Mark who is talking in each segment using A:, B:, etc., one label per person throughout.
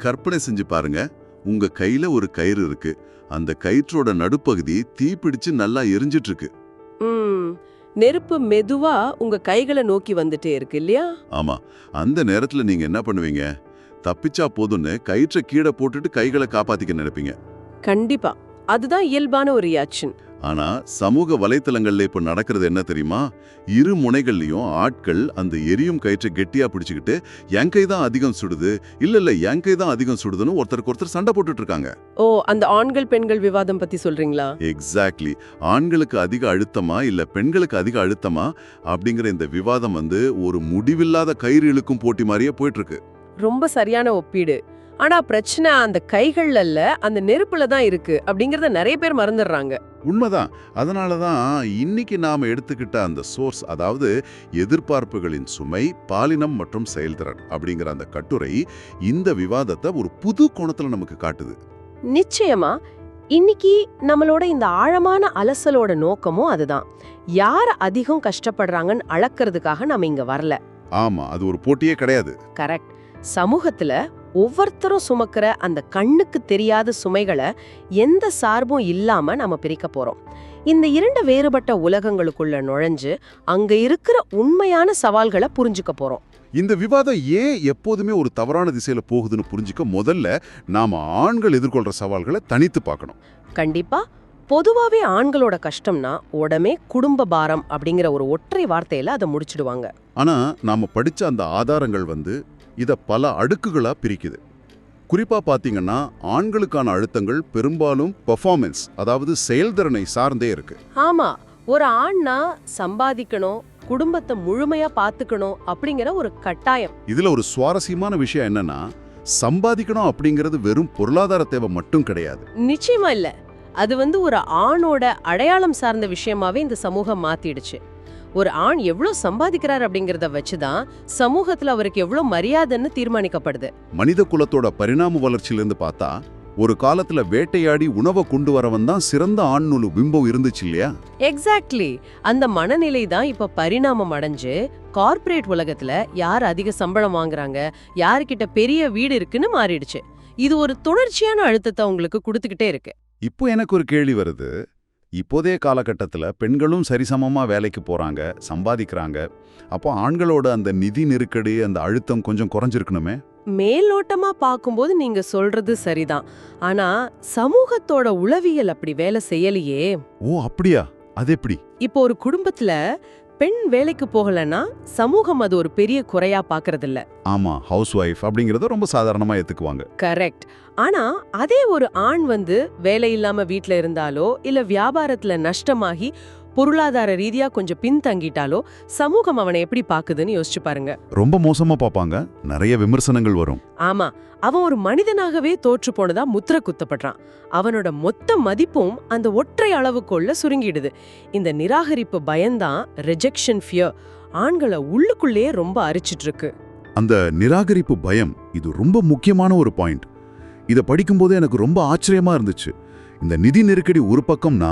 A: கற்பனை செஞ்சு பாருங்க, உங்க கையில ஒரு கயிறு இருக்கு. அந்த கயிற்றோட நடுப்பகுதி தீப்பிடிச்சு நல்லா எரிஞ்சிட்டு இருக்கு.
B: நெருப்பு மெதுவா உங்க கைகளை நோக்கி வந்துட்டே இருக்கு இல்லையா?
A: ஆமா, அந்த நேரத்துல நீங்க என்ன பண்ணுவீங்க? தப்பிச்சா போதும்னு கயிற்றை கீழே போட்டுட்டு கைகளை காப்பாத்திக்க நினைப்பீங்க.
B: கண்டிப்பா, அதுதான் இயல்பான ஒரு ரியாக்ஷன்.
A: ஆனா சமூக வலைத்தளங்கள்ல இப்ப நடக்கிறது என்ன தெரியுமா? இரு முனைகள்லயும் ஆட்கள் அந்த எரியும் கயிற்றை கெட்டியா பிடிச்சுக்கிட்டு என் கை தான் அதிகம் சுடுது, இல்ல என் கை தான் அதிகம் சுடுதுன்னு ஒருத்தருக்கு ஒருத்தர் சண்டை போட்டுட்டு இருக்காங்க.
B: ஓ, அந்த ஆண்கள் பெண்கள் விவாதம் பத்தி சொல்றீங்களா?
A: எக்ஸாக்ட்லி. ஆண்களுக்கு அதிக அழுத்தமா இல்ல பெண்களுக்கு அதிக அழுத்தமா அப்படிங்கிற இந்த விவாதம் ஒரு முடிவில்லாத கயிறு இழுக்கும் போட்டி மாதிரியே போயிட்டு இருக்கு.
B: ரொம்ப சரியான ஒப்பீடு. ஆனா பிரச்சனை அந்த கைகள்ல இல்ல, அந்த நெருப்புல தான் இருக்கு அப்படிங்கறத நிறைய பேர் மறந்துடுறாங்க.
A: உண்மைதான். அதனாலதான் இன்னைக்கு நாம எடுத்துக்கிட்ட அந்த சோர்ஸ், அதாவது எதிர்பார்ப்புகளின் சுமை, பாலினம் மற்றும் செயல்திறன் அப்படிங்கிற அந்த கட்டுரை இந்த விவாதத்தை ஒரு புது கோணத்துல நமக்கு காட்டுது.
B: நிச்சயமா. இன்னைக்கு நம்மளோட இந்த ஆழமான அலசலோட நோக்கமும் அதுதான். யார் அதிகம் கஷ்டப்படுறாங்கன்னு அளக்கிறதுக்காக நாம இங்க வரல.
A: ஆமா, அது ஒரு போட்டியே கிடையாது.
B: கரெக்ட். சமூகத்துல ஒவ்வொருத்தரும் சுமக்கிற அந்த கண்ணுக்கு தெரியாத சுமைகளை எந்த சார்பும் இல்லாம நாம பிரிக்க போறோம். இந்த இரண்டு வேறுபட்ட உலகங்களுக்குள்ள நுழைஞ்சு அங்க இருக்கிற உண்மையான சவால்களை புரிஞ்சுக்க போறோம்.
A: இந்த விவாதம் ஏன் எப்போதுமே ஒரு தவறான திசையில போகுதுன்னு புரிஞ்சுக்க முதல்ல நாம ஆண்கள் எதிர்கொள்ற சவால்களை தனித்து பார்க்கணும்.
B: கண்டிப்பா. பொதுவாவே ஆண்களோட கஷ்டம்னா உடனே குடும்ப பாரம் அப்படிங்கிற ஒரு ஒற்றை வார்த்தையில அதை முடிச்சிடுவாங்க.
A: ஆனா நாம படிச்ச அந்த ஆதாரங்கள் இத பல அடுக்குகளா பிரிக்குது. குறிப்பா பாத்தீங்கன்னா ஆண்களுக்கான அழுத்தங்கள் பெரும்பாலும் பெர்ஃபார்மன்ஸ், அதாவது செயல்திறனை சார்ந்தே இருக்கு.
B: ஆமா, ஒரு ஆண்னா சம்பாதிக்கணும், குடும்பத்தை முழுமையா பாத்துக்கணும் அப்படிங்கிற ஒரு கட்டாயம்.
A: இதுல ஒரு சுவாரஸ்யமான விஷயம் என்னன்னா, சம்பாதிக்கணும் அப்படிங்கிறது வெறும் பொருளாதார தேவை மட்டும் கிடையாது.
B: நிச்சயமா இல்ல. அது ஒரு ஆணோட அடையாளம் சார்ந்த விஷயமாவே இந்த சமூகம் மாத்திடுச்சு. ஒரு ஆண் எவ்வளவு சம்பாதிக்கிறார் அப்படிங்கறத வச்சுதான் சமூகத்துல அவருக்கு எவ்வளவு மரியாதைன்னு தீர்மானிக்கப்படுது.
A: மனித குலத்தோட பரிணாம வளர்ச்சியிலிருந்து பார்த்தா ஒரு காலத்துல வேட்டையாடி உணவை கொண்டு வரவன் தான் சிறந்த ஆண்னு பிம்பம் இருந்துச்சு இல்லையா?
B: எக்ஸாக்ட்லி. அந்த மனநிலை தான் இப்ப பரிணாமம் அடைஞ்சு கார்ப்பரேட் உலகத்துல யார் அதிக சம்பளம் வாங்குறாங்க, யாருக்கிட்ட பெரிய வீடு இருக்குன்னு மாறிடுச்சு. இது ஒரு தொடர்ச்சியான அழுத்தத்தை உங்களுக்கு கொடுத்துக்கிட்டே இருக்கு.
A: இப்போ எனக்கு ஒரு கேள்வி வருது. இப்போதைய காலகட்டத்தில் பெண்களும் சரிசமமாக வேலைக்கு போகிறாங்க, சம்பாதிக்கிறாங்க. அப்போ ஆண்களோட அந்த நிதி நெருக்கடி, அந்த அழுத்தம் கொஞ்சம் குறைஞ்சிருக்கணுமே?
B: மேலோட்டமா பார்க்கும்போது நீங்க சொல்றது சரிதான். ஆனா சமூகத்தோட உளவியல் அப்படி வேலை செய்யலையே.
A: ஓ அப்படியா? அது எப்படி?
B: இப்போ ஒரு குடும்பத்துல பெண் வேலைக்கு போகலன்னா சமூகம் அது ஒரு பெரிய குறையா பாக்குறது இல்ல.
A: ஆமா, ஹவுஸ் ஒய்ஃப் அப்படிங்கறத ரொம்ப சாதாரணமா ஏத்துக்குவாங்க.
B: கரெக்ட். ஆனா அதே ஒரு ஆண் வேலை இல்லாம வீட்ல இருந்தாலோ இல்ல வியாபாரத்துல நஷ்டமாகி பொருளாதார ரீதியா கொஞ்சம் பின்தங்கிட்டாலோ சமூகம் அவனை எப்படி பாக்குதுன்னு யோசிச்சு பாருங்க.
A: ரொம்ப மோசமா பாப்பாங்க. நிறைய விமர்சனங்கள் வரும்.
B: ஆமா, அவன் ஒரு மனிதனாகவே தோற்று போனதா முத்திர குத்தப்படுறான். அவனோட மொத்த மதிப்பும் அந்த ஒற்றை அளவுக்குள்ள சுருங்கிடுது. இந்த நிராகரிப்பு பயம்தான், ரிஜெக்ஷன் ஃபியர், ஆண்களை உள்ளுக்குள்ளேயே ரொம்ப அரிச்சிட்டு இருக்கு.
A: அந்த நிராகரிப்பு பயம், இது ரொம்ப முக்கியமான ஒரு பாயிண்ட். இதை படிக்கும்போது எனக்கு ரொம்ப ஆச்சரியமா இருந்துச்சு. இந்த நிதி நெருக்கடி ஒரு பக்கம்னா,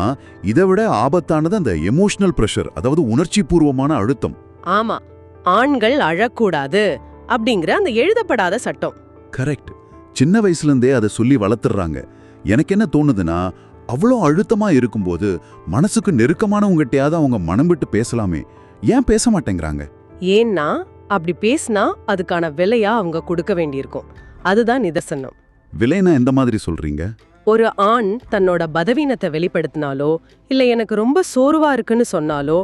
A: இதை விட ஆபத்தானது அந்த எமோஷனல் பிரஷர், அதாவது உணர்ச்சி பூர்வமான அழுத்தம்.
B: ஆமா, ஆண்கள் அழக்கூடாது அப்படிங்கிற அந்த எழுதப்படாத சட்டம்.
A: கரெக்ட். சின்ன வயசுல இருந்தே அதை சொல்லி வளர்த்துறாங்க. எனக்கு என்ன தோணுதுன்னா, அவ்வளோ அழுத்தமா இருக்கும்போது மனசுக்கு நெருக்கமானவங்ககிட்டயாவது அவங்க மனம் விட்டு பேசலாமே, ஏன் பேச மாட்டேங்கிறாங்க?
B: ஏன்னா அப்படி பேசினா அதுக்கான விலையா அவங்க கொடுக்க வேண்டியிருக்கும். அதுதான் நிதர்சனம்.
A: விலைனா எந்த மாதிரி சொல்றீங்க?
B: ஒரு ஆண் தன்னோட பதவீனத்தை வெளிப்படுத்தினாலோ இல்ல எனக்கு ரொம்ப சோர்வா இருக்குன்னு சொன்னாலோ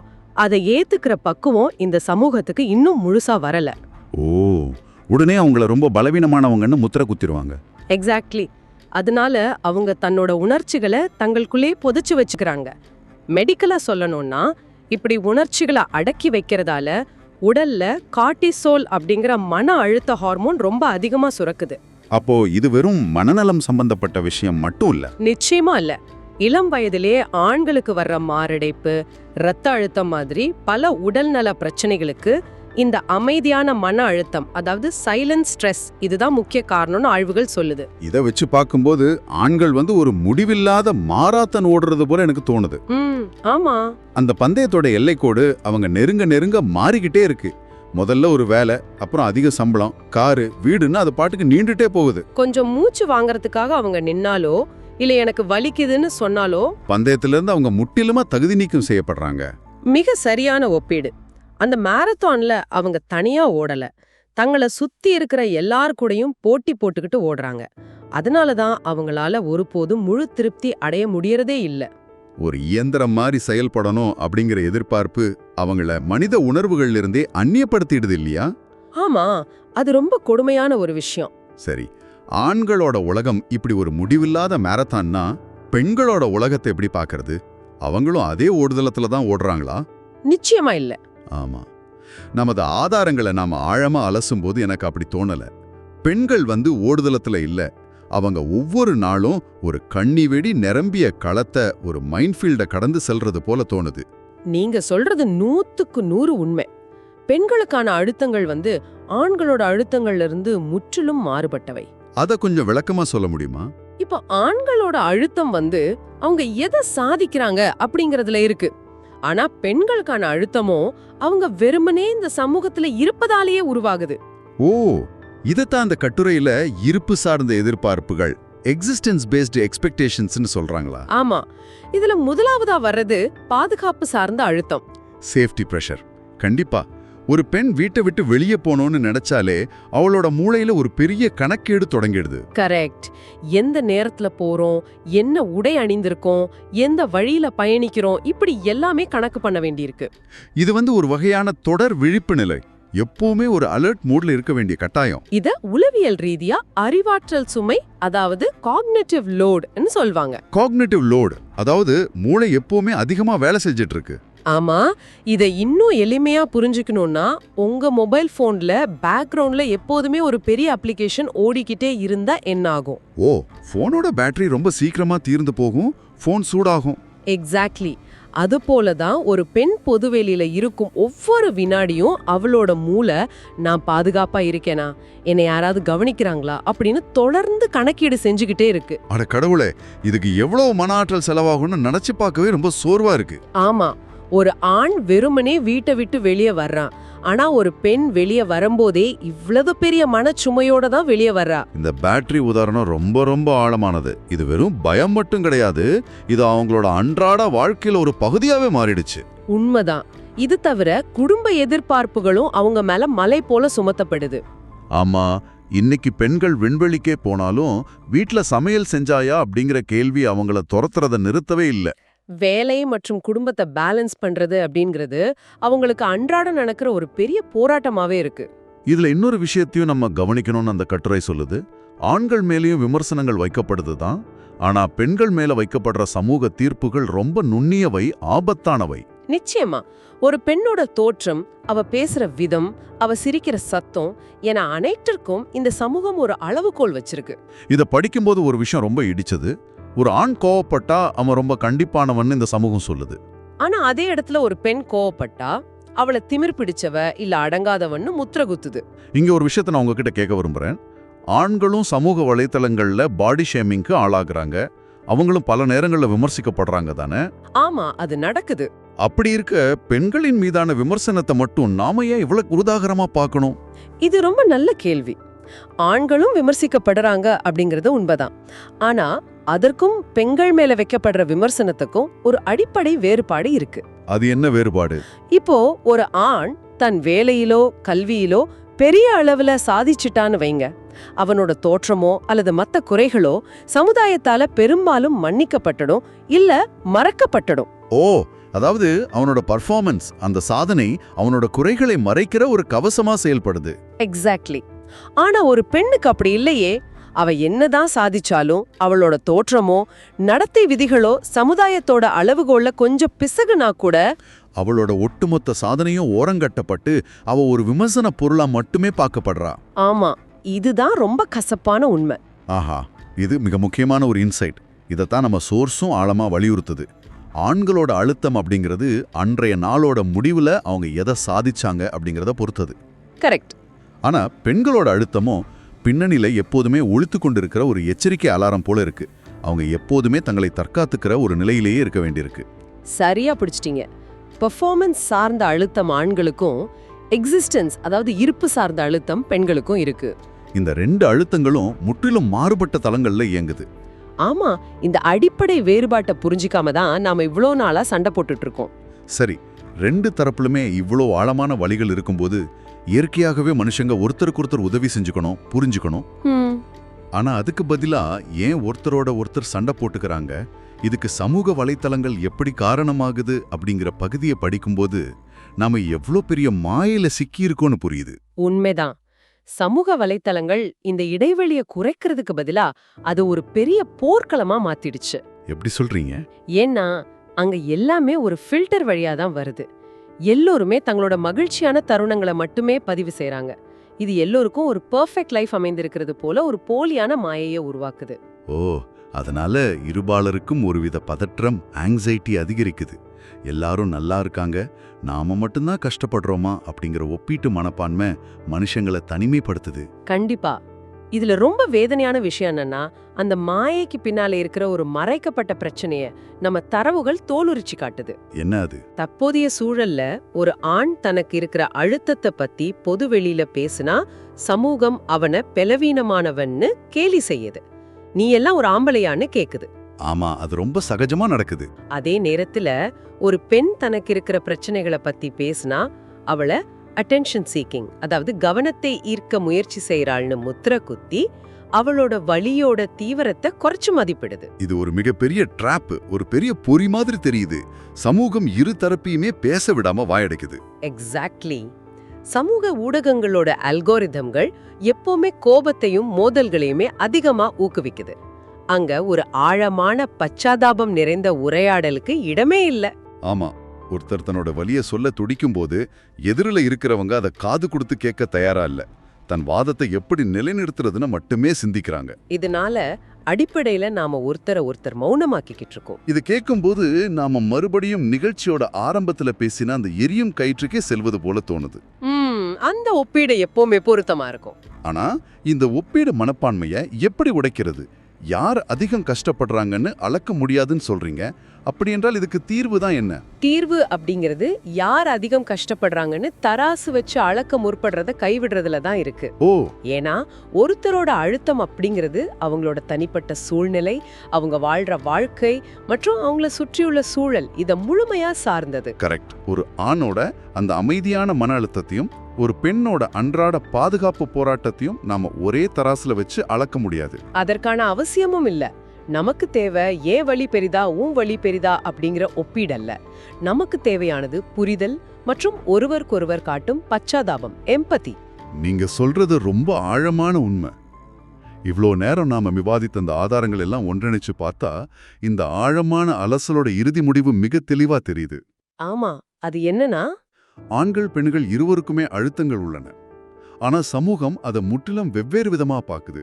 B: அதை ஏத்துக்கிற பக்குவம் இந்த சமூகத்துக்கு இன்னும் முழுசா வரல.
A: ஓ, உடனே அவங்கள ரொம்ப பலவீனமானவங்கன்னு முத்திர குத்திடுவாங்க.
B: எக்ஸாக்ட்லி. அதனால அவங்க தன்னோட உணர்ச்சிகளை தங்களுக்குள்ளே புதைச்சு வச்சுக்கிறாங்க. மெடிக்கலா சொல்லணும்னா, இப்படி உணர்ச்சிகளை அடக்கி வைக்கிறதால உடல்ல கார்டிசோல் அப்படிங்கிற மன அழுத்த ஹார்மோன் ரொம்ப அதிகமா சுரக்குது.
A: அப்போ இது வெறும் மனநலம் சம்பந்தப்பட்ட விஷயம் மட்டும் இல்ல?
B: நிச்சயமா இல்ல. இளம் வயதிலே ஆண்களுக்கு வர்ற மாரடைப்பு, இரத்த அழுத்தம் மாதிரி பல உடல்நல பிரச்சனைகளுக்கு இந்த அமைதியான மன அழுத்தம், அதாவது சைலண்ட் ஸ்ட்ரெஸ், இதுதான் முக்கிய காரணம்னு ஆய்வுகள் சொல்லுது.
A: இதை வச்சு பார்க்கும்போது ஆண்கள் ஒரு முடிவில்லாத மாராத்தன் ஓடுறது போல எனக்கு தோணுது.
B: ஆமா,
A: அந்த பந்தயத்தோட எல்லைக்கோடு அவங்க நெருங்க நெருங்க மாறிக்கிட்டே இருக்கு. முதல்ல ஒரு வேலை, அப்புறம் அதிக சம்பளம், காரு, வீடுன்னு அது பாட்டுக்கு நீண்டுட்டே போகுது.
B: கொஞ்சம் மூச்சு வாங்குறதுக்காக அவங்க நின்னாலோ இல்ல எனக்கு வலிக்குதுன்னு சொன்னாலோ
A: பந்தயத்திலிருந்து அவங்க முற்றிலுமா தகுதி நீக்கம் செய்யப்படுறாங்க.
B: மிக சரியான ஒப்பீடு. அந்த மாரத்தான்ல அவங்க தனியா ஓடல, தங்களை சுத்தி இருக்கிற எல்லார் கூடயும் போட்டி போட்டுக்கிட்டு ஓடுறாங்க. அதனாலதான் அவங்களால ஒருபோதும் முழு திருப்தி அடைய முடியறதே இல்ல.
A: ஒரு இயந்திரம் மாதிரி செயல்படணும் அப்படிங்கிற எதிர்பார்ப்பு அவங்கள மனித உணர்வுகள்ல இருந்தே அந்நியப்படுத்திடுது இல்லையா?
B: ஆமா, அது ரொம்ப கொடுமையான ஒரு விஷயம்.
A: சரி, ஆண்களோட உலகம் இப்படி ஒரு முடிவில்லாத மாரத்தான்னா பெண்களோட உலகத்தை எப்படி பார்க்கறது? அவங்களும் அதே ஓடுதளத்துல தான் ஓடுறாங்களா?
B: நிச்சயமா இல்ல.
A: ஆமா, நமது ஆதாரங்களை நாம ஆழமா அலசும்போது எனக்கு அப்படி தோணல. பெண்கள் ஓடுதளத்துல இல்ல, அவங்க ஒவ்வொரு நாளும் ஒரு கண்ணி வெடி நிரம்பிய களத்தை, ஒரு மைன்ஃபீல்ட கடந்து செல்றது போல தோணுது.
B: நீங்க சொல்றது 100க்கு 100 உண்மை. பெண்களுக்கான அழுத்தங்கள் ஆண்களோட அழுத்தங்கள்ல இருந்து முற்றிலும் மாறுபட்டவை.
A: அத கொஞ்சம் விளக்கமா சொல்ல முடியுமா?
B: இப்ப ஆண்களோட அழுத்தம் அவங்க எதை சாதிக்கிறாங்க அப்படிங்கறதுல இருக்கு. ஆனா பெண்களுக்கான அழுத்தமோ அவங்க வெறுமனே இந்த சமூகத்துல இருப்பதாலேயே உருவாகுது.
A: ஓ, இதத்தான் அந்த கட்டுரையில இருப்பு சார்ந்த எதிர்பார்ப்புகள், எக்ஸிஸ்டன்ஸ் பேஸ்டு எக்ஸ்பெக்டேஷன்ஸ்னு சொல்றாங்களா?
B: ஆமா, இதுல முதலாவதா வர்றது பாதுகாப்பு சார்ந்த அழுத்தம்.
A: Safety pressure. கண்டிப்பா, ஒரு பெண் வீட்டை விட்டு வெளியே போனோன்னு நினைச்சாலே அவளோட மூளையில ஒரு பெரிய கணக்கேடு தொடங்கிடுது.
B: கரெக்ட். எந்த நேரத்துல போறோம், என்ன உடை அணிந்திருக்கோம், எந்த வழியில பயணிக்கிறோம், இப்படி எல்லாமே கணக்கு பண்ண வேண்டியிருக்கு.
A: இது ஒரு வகையான தொடர் விழிப்பு நிலை, எப்பவுமே ஒரு அலர்ட் மூட்ல இருக்க வேண்டிய கட்டாயம்.
B: இத உளவியல் ரீதியா அறிவாற்றல் சுமை, அதாவது காக்னிட்டிவ் லோட்னு சொல்வாங்க.
A: காக்னிட்டிவ் லோட், அதாவது மூளை எப்பவுமே அதிகமா வேலை செஞ்சிட்டு இருக்கு.
B: ஆமா, இத இன்னும் எளிமையா புரிஞ்சுக்கணும்னா உங்க மொபைல் போன்ல பேக்ரவுண்ட்ல எப்போதுமே ஒரு பெரிய அப்ளிகேஷன் ஓடிக்கிட்டே இருந்தா என்ன ஆகும்?
A: ஓ, போனோட பேட்டரி ரொம்ப சீக்கிரமா தீர்ந்து போகும், போன் சூடாகும்.
B: எக்ஸாக்ட்லி. அது போலதான் ஒரு பெண் பொதுவெளியில இருக்கும் ஒவ்வொரு வினாடியும் அவளோட மூளை நான் பாதுகாப்பா இருக்கேனா, என்னை யாராவது கவனிக்கிறாங்களா அப்படின்னு தொடர்ந்து கணக்கீடு செஞ்சுக்கிட்டே இருக்கு.
A: அட கடவுளே, இதுக்கு எவ்வளவு மன ஆற்றல் செலவாகும்னு நினைச்சு பார்க்கவே ரொம்ப சோர்வா இருக்கு.
B: ஆமா, ஒரு ஆண் வெறுமனே வீட்டை விட்டு வெளியே வர்றான், ஆனா ஒரு பெண் வெளியே வரும்போதே இவ்வளவு பெரிய மனச்சுமையோட தான் வெளியே வர்றா.
A: இந்த பேட்டரி உதாரணம் ரொம்ப ரொம்ப ஆழமானது. இது வெறும் பயம் மட்டும் கிடையாது, இது அவங்களோட அன்றாட வாழ்க்கையில ஒரு பகுதியாவே மாறிடுச்சு.
B: உண்மைதான். இது தவிர குடும்ப எதிர்பார்ப்புகளும் அவங்க மேல மலை போல சுமத்தப்படுது.
A: ஆமா, இன்னைக்கு பெண்கள் விண்வெளிக்கே போனாலும் வீட்ல சமையல் செஞ்சாயா அப்படிங்கிற கேள்வி அவங்கள துரத்துறத நிறுத்தவே இல்ல.
B: வேலை மற்றும் குடும்பத்தை பேலன்ஸ் பண்றது அப்படிங்கிறது அவங்களுக்கு அன்றாட நடக்கிற ஒரு பெரிய போராட்டமாவே இருக்கு.
A: இதுல இன்னொரு விஷயத்தையும் நம்ம கவனிக்கணும்னு அந்த கட்டுரை சொல்லுது. ஆண்கள் மேலேயும் விமர்சனங்கள் வைக்கப்படுதுதான், ஆனா பெண்கள் மேல வைக்கப்படுற சமூக தீர்ப்புகள் ரொம்ப நுண்ணியவை, ஆபத்தானவை.
B: நிச்சயமா. ஒரு பெண்ணோட தோற்றம், அவ பேசுற விதம், அவ சிரிக்கிற சத்தம் என அனைத்திற்கும் இந்த சமூகம் ஒரு அளவுகோல் வச்சிருக்கு.
A: இத படிக்கும்போது ஒரு விஷயம் ரொம்ப இடிச்சது. ஒரு ஆண் கோவப்பட்டா அவன் ரொம்ப கண்டிப்பானவன் இந்த சமூகம் சொல்லுது.
B: ஆனா அதே இடத்துல ஒரு பெண் கோவப்பட்டா அவளை திமிர் பிடிச்சவ இல்ல அடங்காதவன்னு முத்திர குத்துது.
A: இங்க ஒரு விஷயத்தை நான் உங்ககிட்ட கேட்க விரும்புறேன். ஆண்களும் சமூக வலைத்தளங்கள்ல பாடி ஷேமிங்க்கு ஆளாகிறாங்க, அவங்களும் பல நேரங்கள்ல விமர்சிக்கப்படுறாங்க தானே?
B: ஆமா, அது நடக்குது.
A: அப்படி இருக்க பெண்களின் மீதான விமர்சனத்தை மட்டும் நாம ஏன் இவ்வளவு உதாகரமா பார்க்கணும்?
B: இது ரொம்ப நல்ல கேள்வி. ஆண்களும் விமர்சிக்கப்படுறாங்க அப்படிங்கறது உண்மைதான். ஆனா அதற்கும் பெண்கள் மேல வைக்கப்படுற விமர்சனத்துக்கும் ஒரு அடிப்படை வேறுபாடு இருக்கு.
A: அது என்ன வேறுபாடு?
B: இப்போ ஒரு ஆண் தன் வேலையிலோ கல்வியிலோ பெரிய அளவுல சாதிச்சிட்டான்னு வைங்க, அவனோட தோற்றமோ அல்லது மத்த குறைகளோ சமுதாயத்தால பெரும்பாலும் மன்னிக்கப்பட்டடும் இல்ல மறக்கப்பட்டடும்.
A: ஓ, அதாவது அவனோட பர்ஃபார்மன்ஸ், அந்த சாதனை அவனோட குறைகளை மறைக்கிற ஒரு கவசமா செயல்படுது.
B: எக்ஸாக்ட்லி. ஆனா ஒரு பெண்ணுக்கு அப்படி இல்லையே. அவ என்னதான் சாதிச்சாலும் அவளோட தோற்றமோ நடத்தை விதிகளோ சமுதாயத்தோட அளவுகோல்ல கொஞ்சம் பிசகுனா கூட
A: அவளோட ஒட்டுமொத்த சாதனையும் ஓரங்கட்டப்பட்டு அவ ஒரு விமர்சன பொருளா மட்டுமே பார்க்கப்படுறா.
B: ஆமா, இதுதான் ரொம்ப கசப்பான உண்மை.
A: ஆஹா, இது மிக முக்கியமான ஒரு இன்சைட். இதைத்தான் நம்ம சோர்ஸும் ஆழமா வலியுறுத்துது. ஆண்களோட அழுத்தம் அப்படிங்கிறது அன்றைய நாளோட முடிவுல அவங்க எதை சாதிச்சாங்க அப்படிங்கிறத பொறுத்தது.
B: கரெக்ட்.
A: ஆனா பெண்களோட அழுத்தமும் பின்னணியில எப்போதுமே ஒழித்து கொண்டிருக்கிற ஒரு எச்சரிக்கை அலாரம் போல இருக்கு. அவங்க எப்போதுமே தங்களை தற்காத்துக்கிற ஒரு நிலையிலேயே இருக்க வேண்டியிருக்கு.
B: சரியா பிடிச்சிட்டீங்க. பெர்ஃபார்மன்ஸ் சார்ந்த அழுத்தம் ஆண்களுக்கும் எக்ஸிஸ்டன்ஸ் அதாவது இருப்பு சார்ந்த அழுத்தம் பெண்களுக்கும் இருக்கு.
A: இந்த ரெண்டு அழுத்தங்களும் முற்றிலும் மாறுபட்ட தளங்கள்ல இயங்குது.
B: ஆமா, இந்த அடிப்படை வேறுபாட்டை புரிஞ்சிக்காம தான் நாம இவ்ளோ நாளா சண்டை போட்டுட்டு இருக்கோம்.
A: சரி, ரெண்டு தரப்புலுமே இவ்வளோ ஆழமான வழிகள் இருக்கும்போது இயற்கையாகவே மனுஷங்க ஒருத்தருக்கு உதவி செஞ்சுக்கணும், புரிஞ்சுக்கணும். ஆனா அதுக்கு பதிலா ஏன் ஒருத்தரோட ஒருத்தர் சண்டை போட்டுக்கறாங்க, இதுக்கு சமூக வலைத்தளங்கள் எப்படி காரணமாகுது அப்படிங்கிற பகுதியை படிக்கும்போது நாம எவ்வளோ பெரிய மாயில சிக்கியிருக்கோன்னு புரியுது.
B: உண்மைதான். சமூக வலைத்தளங்கள் இந்த இடைவெளியை குறைக்கிறதுக்கு பதிலா அது ஒரு பெரிய போர்க்களமா மாத்திடுச்சு.
A: எப்படி சொல்றீங்க?
B: ஏன்னா அங்க எல்லாமே ஒரு ஃபில்டர் வழியா தான் வருது. எல்லோருமே தங்களோட மகிழ்ச்சியான தருணங்களை மட்டுமே பதிவு செய்றாங்க. இது எல்லோருக்கும் ஒரு பெர்ஃபெக்ட் லைஃப் அமைந்திருக்கிறது போல ஒரு போலியான மாயையை உருவாக்குது.
A: ஓ, அதனால இருபாலருக்கும் ஒருவித பதற்றம், ஆங்ஸைட்டி அதிகரிக்குது. எல்லாரும் நல்லா இருக்காங்க, நாம மட்டும்தான் கஷ்டப்படுறோமா அப்படிங்கிற ஒப்பீட்டு மனப்பான்மை மனுஷங்களை தனிமைப்படுத்துது.
B: கண்டிப்பா. இதுல ரொம்ப வேதனையான விஷயம் என்னன்னா, அந்த மாயைக்கு பின்னால இருக்கிற ஒரு மறைக்கப்பட்ட பிரச்சனைய நம்ம தரவுகள் தோலுரிச்சு காட்டுது.
A: என்ன அது?
B: தற்போதைய சூழல்ல ஒரு ஆண் தனக்கு இருக்கிற அழுத்தத்தை பத்தி பொது வெளியில பேசினா சமூகம் அவனை பலவீனமானவன்னு கேலி செய்யுது. நீ எல்லாம் ஒரு ஆம்பளையான்னு கேக்குது.
A: ஆமா, அது ரொம்ப சகஜமா நடக்குது.
B: அதே நேரத்துல ஒரு பெண் தனக்கு இருக்கிற பிரச்சனைகளை பத்தி பேசினா அவளை அட்டென்ஷன் சீக்கிங், அதாவது கவனத்தை ஈர்க்க முயற்சி செய்யறாள்னு முத்திர குத்தி அவளோட வலியோட தீவிரத்தை குறைச்சு மதிப்பிடுது.
A: இது ஒரு மிகப்பெரிய ட்ராப், ஒரு பெரிய பொறி மாதிரி தெரியுது. சமூகம் இரு தரப்பையுமே பேச விடாம வாயடைக்குது.
B: எக்ஸாக்ட்லி. சமூக ஊடகங்களோட அல்கோரிதம்கள் எப்பவுமே கோபத்தையும் மோதல்களையுமே அதிகமா ஊக்குவிக்குது. அங்க ஒரு ஆழமான பச்சாதாபம் நிறைந்த உரையாடலுக்கு இடமே இல்ல.
A: ஆமா, ஒருத்தர் தன்னோட வலிய சொல்ல துடிக்கும் போது எதிரில இருக்கிறவங்க அதை காது கொடுத்து கேட்க தயாரா இல்ல. தன் வாதத்தை எப்படி நிலைநிறுத்துறதுன்னு மட்டுமே சிந்திக்கிறாங்க.
B: இதனால அடிப்படையில நாம ஒருத்தர் மௌனமாக்கிக்கிட்டு இருக்கோம்.
A: இது கேட்கும்போது நாம மறுபடியும் நிகழ்ச்சியோட ஆரம்பத்துல பேசின அந்த எரியும் கயிற்றுக்கே செல்வது போல தோணுது.
B: அந்த ஒப்பீடு எப்பவுமே பொருத்தமா இருக்கும்.
A: ஆனா இந்த ஒப்பீடு மனப்பான்மைய எப்படி உடைக்கிறது? யார் அதிகம் கஷ்டப்படுறாங்கன்னு அளக்க முடியாதுன்னு சொல்றீங்க. அப்படி என்றால் இதுக்கு தீர்வு தான் என்ன?
B: தீர்வு அப்படிங்கிறது யார் அதிகம் கஷ்டப்படுறாங்கன்னு தராசு வச்சு அளக்க முற்படுறத கைவிடுறதுல தான் இருக்கு.
A: ஓ,
B: ஏன்னா ஒருத்தரோட அழுத்தம் அப்படிங்கிறது அவங்களோட தனிப்பட்ட சூழ்நிலை, அவங்க வாழ்ற வாழ்க்கை மற்றும் அவங்கள சுற்றியுள்ள சூழல் இத முழுமையா சார்ந்தது.
A: கரெக்ட். ஒரு ஆணோட அந்த அமைதியான மன அழுத்தத்தையும் ஒரு பெண்ணோட அன்றாட பாதுகாப்பு போராட்டத்தையும் நாம ஒரே தராசுல வச்சு அளக்க முடியாது.
B: அதற்கான அவசியமும் இல்ல. நமக்கு தேவை ஏன் வலி பெரிதா உன் வலி பெரிதா அப்படிங்கிற ஒப்பீடல்ல. நமக்கு தேவையானது புரிதல் மற்றும் ஒருவருக்கொருவர் காட்டும் பச்சாதாபம், எம்பதி.
A: நீங்க சொல்றது ரொம்ப ஆழமான உண்மை. இவ்ளோ நேரம் நாம விவாதித்த அந்த ஆதாரங்கள் எல்லாம் ஒன்றிணைச்சு பார்த்தா இந்த ஆழமான அலசலோட இறுதி முடிவு மிக தெளிவா தெரியுது.
B: ஆமா, அது என்னன்னா,
A: ஆண்கள் பெண்கள் இருவருக்குமே அழுத்தங்கள் உள்ளன. ஆனா சமூகம் அதை முற்றிலும் வெவ்வேறு விதமா பாக்குது.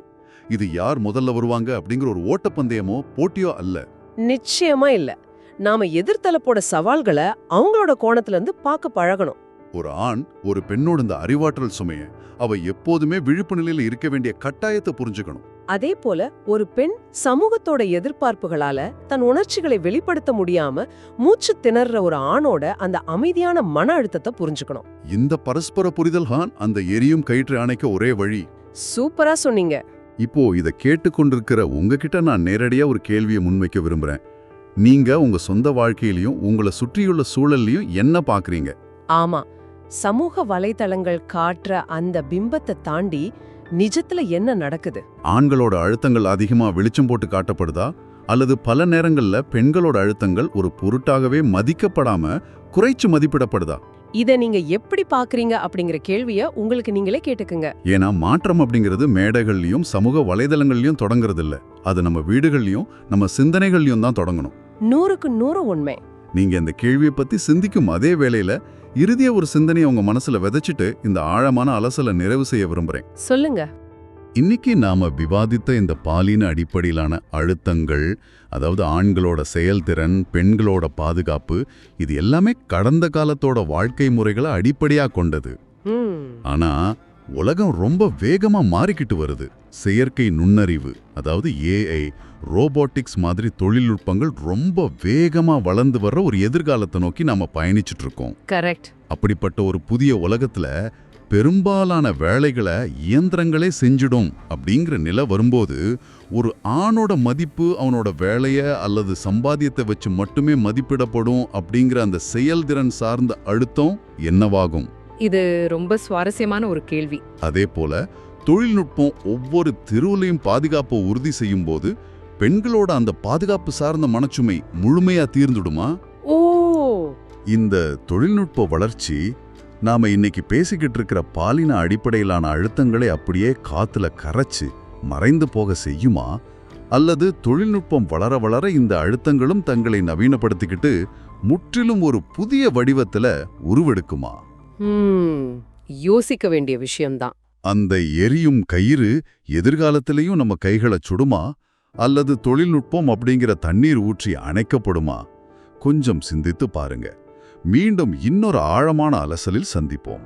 A: இது யார் முதல்ல வருவாங்க அப்படிங்கிற ஒரு ஓட்டப்பந்தயமோ போட்டியோ அல்ல.
B: நிச்சயமா இல்ல. நாம எதிர்த்தலப்போட சவால்களை அவங்களோட கோணத்துல இருந்து பார்க்க பழகணும்.
A: ஒரு ஆண் ஒரு பெண்ணோட இந்த அறிவாற்றல் சுமைய அவ எப்போதுமே விழிப்பு நிலையில இருக்க வேண்டிய கட்டாயத்தை புரிஞ்சுக்கணும்.
B: அதே போல ஒரு பெண் சமூகத்தோட எதிர்பார்ப்புகளால தன் உணர்ச்சிகளை வெளிப்படுத்த முடியாம மூச்சு திணற ஒரு ஆணோட அந்த அமைதியான மன அழுத்தத்தை புரிஞ்சுக்கணும்.
A: இந்த பரஸ்பர புரிதல்தான் அந்த எரியும் கயிற்று அணைக்க ஒரே வழி.
B: சூப்பரா சொன்னீங்க.
A: இப்போ இத கேட்டுக்கொண்டிருக்கிற உங்ககிட்ட நான் நேரடியா ஒரு கேள்வியை முன்வைக்க விரும்புறேன். நீங்க உங்க சொந்த வாழ்க்கையிலயும் உங்களை சுற்றியுள்ள சூழல்லையும் என்ன பாக்குறீங்க?
B: ஆமா, சமூக வலைத்தளங்கள் காட்டுற அந்த பிம்பத்தை தாண்டி நிஜத்துல என்ன நடக்குது?
A: ஆண்களோட அழுத்தங்கள் அதிகமா வெளிச்சம் போட்டு காட்டப்படுதா, அல்லது பல நேரங்கள்ல பெண்களோட அழுத்தங்கள் ஒரு பொருட்டாகவே மதிக்கப்படாம குறைச்சு மதிப்பிடப்படுதா?
B: இத நீங்க எப்படி பாக்குறீங்க அப்படிங்கிற கேள்விய உங்களுக்கு நீங்களே கேட்டுக்குங்க.
A: ஏன்னா மாற்றம் அப்படிங்கிறது மேடைகள்லயும் சமூக வலைதளங்கள்லயும் தொடங்குறது இல்ல. அது நம்ம வீடுகள்லயும் நம்ம சிந்தனைகள்லயும் தான் தொடங்கணும்.
B: 100க்கு 100 உண்மை.
A: நீங்க இந்த கேள்வியை பத்தி சிந்திக்கும் அதே வேளையில இறுதிய ஒரு சிந்தனையை உங்க மனசுல விதைச்சிட்டு இந்த ஆழமான அலசலை நிறைவு செய்ய விரும்புறேன்.
B: சொல்லுங்க.
A: இன்னைக்கு நாம விவாதித்த இந்த பாலின அடிப்படையிலான அழுத்தங்கள், அதாவது ஆண்களோட செயல்திறன், பெண்களோட பாதுகாப்பு, இது எல்லாமே கடந்த காலத்தோட வாழ்க்கை முறைகளை அடிப்படையா கொண்டது. ஆனா உலகம் ரொம்ப வேகமா மாறிக்கிட்டு வருது. செயற்கை நுண்ணறிவு, அதாவது ஏஐ, ரோபோட்டிக்ஸ் மாதிரி தொழில்நுட்பங்கள் ரொம்ப வேகமா வளர்ந்து வர்ற ஒரு எதிர்காலத்தை நோக்கி நாம பயணிச்சுட்டு இருக்கோம்.
B: கரெக்ட்.
A: அப்படிப்பட்ட ஒரு புதிய உலகத்துல பெரும்பாலான வேலைகளை இயந்திரங்களே செஞ்சிடும் அப்படிங்கிற நிலை வரும்போது, ஒரு ஆணோட மதிப்பு அவனோட வேலைய அல்லது சம்பாத்தியத்தை வச்சு மட்டுமே மதிப்பிடப்படும் அப்படிங்கிற அந்த செயல்திறன் சார்ந்த அழுத்தம் என்னவாகும்?
B: இது ரொம்ப சுவாரஸ்யமான ஒரு கேள்வி.
A: அதே போல தொழில்நுட்பம் ஒவ்வொரு தெருவுலையும் பாதுகாப்பை உறுதி செய்யும் போது பெண்களோட அந்த பாதுகாப்பு சார்ந்த மனச்சுமை முழுமையா தீர்ந்துடுமா?
B: ஓ,
A: இந்த தொழில்நுட்ப வளர்ச்சி நாம இன்னைக்கு பேசிக்கிட்டு இருக்கிற பாலின அடிப்படையிலான அழுத்தங்களை அப்படியே காத்துல கரைச்சு மறைந்து போக செய்யுமா? அல்லது தொழில்நுட்பம் வளர வளர இந்த அழுத்தங்களும் தங்களை நவீனப்படுத்திக்கிட்டு முற்றிலும் ஒரு புதிய வடிவத்துல உருவெடுக்குமா?
B: யோசிக்க வேண்டிய விஷயம்தான்.
A: அந்த எரியும் கயிறு எதிர்காலத்திலையும் நம்ம கைகளை சுடுமா? அல்லது தொழில்நுட்பம் அப்படிங்கிற தண்ணீர் ஊற்றி அணைக்கப்படுமா? கொஞ்சம் சிந்தித்து பாருங்க. மீண்டும் இன்னொரு ஆழமான அலசலில் சந்திப்போம்.